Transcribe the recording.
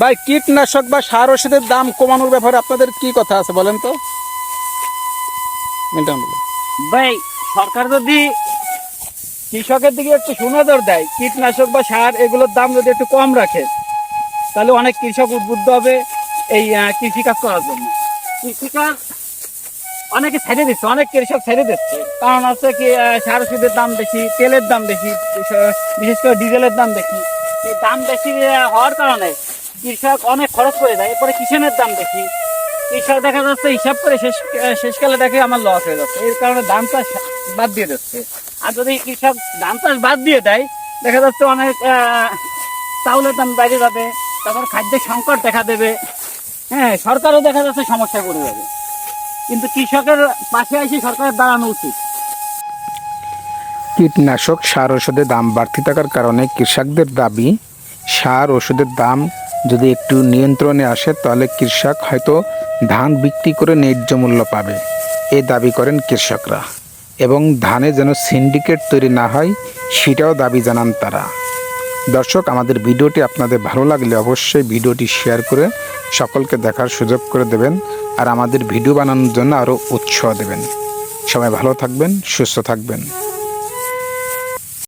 ভাই, কীটনাশক বা সার ওষুধের দাম কমানোর ব্যাপারে আপনাদের কি কথা আছে বলেন তো? মিল্টন বলুন। ভাই, সরকার যদি কৃষকের দিকে একটু সুনজর দেয়, কীটনাশক বা সার এগুলোর দাম যদি একটু কম রাখে, তাহলে অনেক কৃষক উদ্বুদ্ধ হবে এই কৃষিকাজ করার জন্য। কৃষিকাজ অনেকে ছেড়ে দিচ্ছে, অনেক কৃষক ছেড়ে দিচ্ছে। কারণ হচ্ছে কি, সার ওষুধের দাম বেশি, তেলের দাম বেশি, বিশেষ করে ডিজেলের দাম বেশি। এই দাম বেশি হওয়ার কারণে কৃষক অনেক খরচ করে দেয়। এরপরে কিষানের দাম বেশি, কৃষক দেখা যাচ্ছে হিসাব করে শেষকালে দেখে আমার লস হয়ে যাচ্ছে। এর কারণে ধান চাষ বাদ দিয়ে দিচ্ছে। আর যদি কৃষক ধান চাষ বাদ দিয়ে দেয়, দেখা যাচ্ছে অনেক চাউলের দাম বাইরে যাবে, তখন খাদ্যের সংকট দেখা দেবে। হ্যাঁ, সরকারও দেখা যাচ্ছে সমস্যায় পড়ে যাবে। কিন্তু কৃষকের পাশে এসে সরকারের দাঁড়ানো উচিত। কীটনাশক সার ওষুধের দাম বাড়তি থাকার কারণে কৃষকদের দাবি, সার ওষুধের দাম যদি একটু নিয়ন্ত্রণে আসে তাহলে কৃষক হয়তো ধান বিক্রি করে ন্যায্য মূল্য পাবে, এই দাবি করেন কৃষকরা। এবং ধানে যেন সিন্ডিকেট তৈরি না হয় সেটাও দাবি জানান তারা। দর্শক, আমাদের ভিডিওটি আপনাদের ভালো লাগলে অবশ্যই ভিডিওটি শেয়ার করে সকলকে দেখার সুযোগ করে দেবেন, আর আমাদের ভিডিও বানানোর জন্য আরও উৎসাহ দেবেন। সবাই ভালো থাকবেন, সুস্থ থাকবেন।